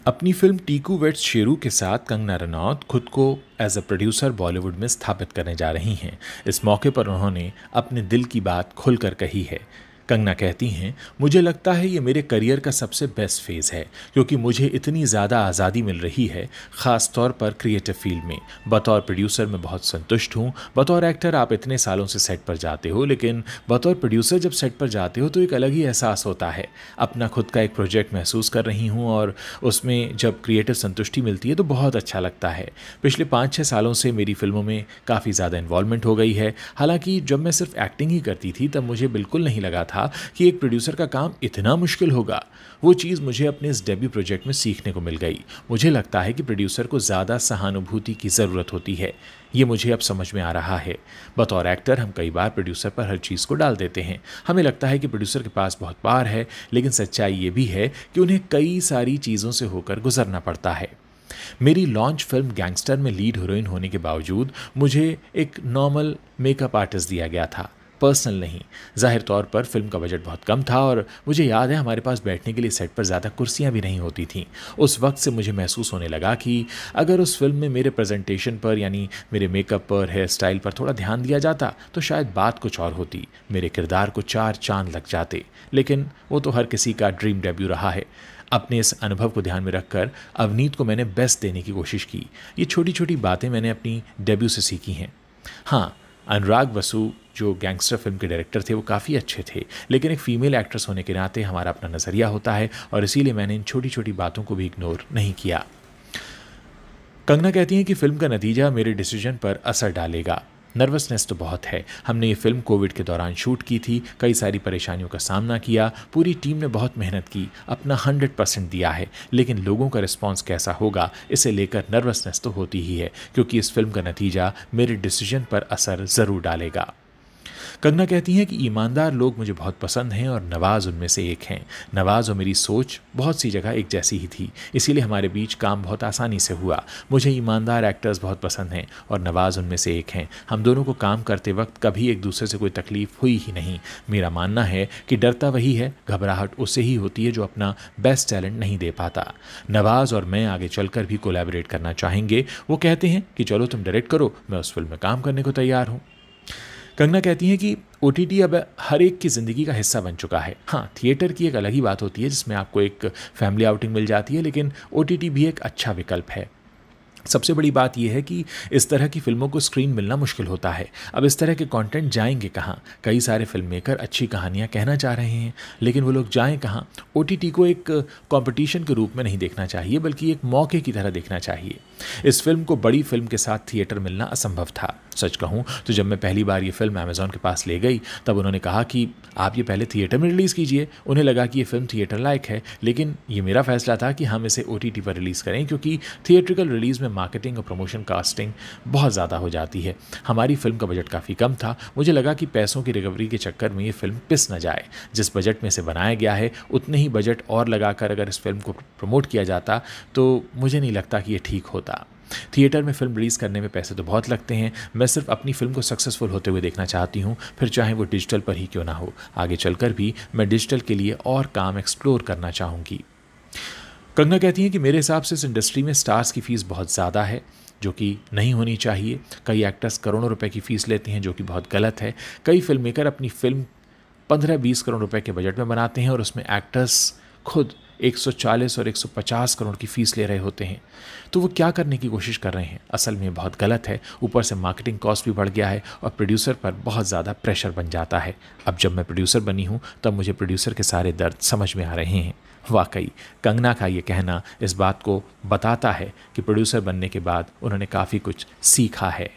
अपनी film Tiku weds Sheru के साथ कंगना रनौत खुद को एज अ प्रोड्यूसर बॉलीवुड में स्थापित करने जा रही हैं। इस मौके पर उन्होंने अपने दिल की बात खुलकर कही है। कंगना कहती हैं, मुझे लगता है ये मेरे करियर का सबसे बेस्ट फेज़ है, क्योंकि मुझे इतनी ज़्यादा आज़ादी मिल रही है, ख़ास तौर पर क्रिएटिव फील्ड में। बतौर प्रोड्यूसर मैं बहुत संतुष्ट हूँ। बतौर एक्टर आप इतने सालों से सेट पर जाते हो, लेकिन बतौर प्रोड्यूसर जब सेट पर जाते हो तो एक अलग ही एहसास होता है। अपना खुद का एक प्रोजेक्ट महसूस कर रही हूँ और उसमें जब क्रिएटिव संतुष्टि मिलती है तो बहुत अच्छा लगता है। पिछले 5-6 सालों से मेरी फिल्मों में काफ़ी ज़्यादा इन्वॉल्वमेंट हो गई है। हालांकि जब मैं सिर्फ एक्टिंग ही करती थी तब मुझे बिल्कुल नहीं लगा था कि एक प्रोड्यूसर का काम इतना मुश्किल होगा। वो चीज़ मुझे अपने इस डेब्यू प्रोजेक्ट में सीखने को मिल गई। मुझे लगता है कि प्रोड्यूसर को ज़्यादा सहानुभूति की ज़रूरत होती है। ये मुझे अब समझ में आ रहा है। बतौर एक्टर हम कई बार प्रोड्यूसर पर हर चीज़ को डाल देते हैं। हमें लगता है कि प्रोड्यूसर के पास बहुत पावर है, लेकिन सच्चाई ये भी है कि उन्हें कई सारी चीज़ों से होकर गुजरना पड़ता है। मेरी लॉन्च फिल्म गैंगस्टर में लीड हीरोइन होने के बावजूद मुझे एक नॉर्मल मेकअप आर्टिस्ट दिया गया था, पर्सनल नहीं। जाहिर तौर पर फिल्म का बजट बहुत कम था और मुझे याद है हमारे पास बैठने के लिए सेट पर ज़्यादा कुर्सियां भी नहीं होती थीं। उस वक्त से मुझे महसूस होने लगा कि अगर उस फिल्म में मेरे प्रेजेंटेशन पर, यानी मेरे मेकअप पर, हेयर स्टाइल पर थोड़ा ध्यान दिया जाता तो शायद बात कुछ और होती, मेरे किरदार को 4 चांद लग जाते। लेकिन वो तो हर किसी का ड्रीम डेब्यू रहा है। अपने इस अनुभव को ध्यान में रखकर अवनीत को मैंने बेस्ट देने की कोशिश की। ये छोटी छोटी बातें मैंने अपनी डेब्यू से सीखी हैं। हाँ, अनुराग वसु जो गैंगस्टर फिल्म के डायरेक्टर थे वो काफ़ी अच्छे थे, लेकिन एक फीमेल एक्ट्रेस होने के नाते हमारा अपना नज़रिया होता है और इसीलिए मैंने इन छोटी छोटी बातों को भी इग्नोर नहीं किया। कंगना कहती हैं कि फिल्म का नतीजा मेरे डिसीजन पर असर डालेगा। नर्वसनेस तो बहुत है। हमने ये फिल्म कोविड के दौरान शूट की थी, कई सारी परेशानियों का सामना किया, पूरी टीम ने बहुत मेहनत की, अपना 100% दिया है, लेकिन लोगों का रिस्पांस कैसा होगा इसे लेकर नर्वसनेस तो होती ही है, क्योंकि इस फिल्म का नतीजा मेरे डिसीजन पर असर ज़रूर डालेगा। कंगना कहती हैं कि ईमानदार लोग मुझे बहुत पसंद हैं और नवाज़ उनमें से एक हैं। नवाज़ और मेरी सोच बहुत सी जगह एक जैसी ही थी, इसीलिए हमारे बीच काम बहुत आसानी से हुआ। मुझे ईमानदार एक्टर्स बहुत पसंद हैं और नवाज़ उनमें से एक हैं। हम दोनों को काम करते वक्त कभी एक दूसरे से कोई तकलीफ हुई ही नहीं। मेरा मानना है कि डरता वही है, घबराहट उससे ही होती है जो अपना बेस्ट टैलेंट नहीं दे पाता। नवाज़ और मैं आगे चलकर भी कोलैबोरेट करना चाहेंगे। वो कहते हैं कि चलो तुम डायरेक्ट करो, मैं उस फिल्म में काम करने को तैयार हूँ। कंगना कहती हैं कि OTT अब हर एक की ज़िंदगी का हिस्सा बन चुका है। हाँ, थिएटर की एक अलग ही बात होती है जिसमें आपको एक फैमिली आउटिंग मिल जाती है, लेकिन OTT भी एक अच्छा विकल्प है। सबसे बड़ी बात यह है कि इस तरह की फिल्मों को स्क्रीन मिलना मुश्किल होता है। अब इस तरह के कंटेंट जाएंगे कहाँ? कई सारे फिल्म मेकर अच्छी कहानियाँ कहना चाह रहे हैं, लेकिन वो लोग जाएं कहाँ? OTT को एक कंपटीशन के रूप में नहीं देखना चाहिए, बल्कि एक मौके की तरह देखना चाहिए। इस फिल्म को बड़ी फिल्म के साथ थिएटर मिलना असंभव था। सच कहूँ तो जब मैं पहली बार ये फिल्म अमेज़ॉन के पास ले गई तब उन्होंने कहा कि आप ये पहले थिएटर में रिलीज़ कीजिए। उन्हें लगा कि ये फिल्म थिएटर लायक है, लेकिन ये मेरा फैसला था कि हम इसे OTT पर रिलीज़ करें, क्योंकि थिएट्रिकल रिलीज़ में मार्केटिंग और प्रमोशन कास्टिंग बहुत ज़्यादा हो जाती है। हमारी फिल्म का बजट काफ़ी कम था। मुझे लगा कि पैसों की रिकवरी के चक्कर में ये फिल्म पिस न जाए। जिस बजट में इसे बनाया गया है उतने ही बजट और लगाकर अगर इस फिल्म को प्रमोट किया जाता तो मुझे नहीं लगता कि ये ठीक होता। थिएटर में फिल्म रिलीज़ करने में पैसे तो बहुत लगते हैं। मैं सिर्फ अपनी फिल्म को सक्सेसफुल होते हुए देखना चाहती हूँ, फिर चाहे वो डिजिटल पर ही क्यों ना हो। आगे चलकर भी मैं डिजिटल के लिए और काम एक्सप्लोर करना चाहूँगी। कंगना कहती हैं कि मेरे हिसाब से इस इंडस्ट्री में स्टार्स की फ़ीस बहुत ज़्यादा है, जो कि नहीं होनी चाहिए। कई एक्टर्स करोड़ों रुपए की फ़ीस लेते हैं, जो कि बहुत गलत है। कई फिल्म मेकर अपनी फिल्म 15-20 करोड़ रुपए के बजट में बनाते हैं और उसमें एक्टर्स खुद 140 और 150 करोड़ की फ़ीस ले रहे होते हैं। तो वो क्या करने की कोशिश कर रहे हैं? असल में बहुत गलत है। ऊपर से मार्केटिंग कॉस्ट भी बढ़ गया है और प्रोड्यूसर पर बहुत ज़्यादा प्रेशर बन जाता है। अब जब मैं प्रोड्यूसर बनी हूँ तब मुझे प्रोड्यूसर के सारे दर्द समझ में आ रहे हैं। वाकई कंगना का ये कहना इस बात को बताता है कि प्रोड्यूसर बनने के बाद उन्होंने काफ़ी कुछ सीखा है।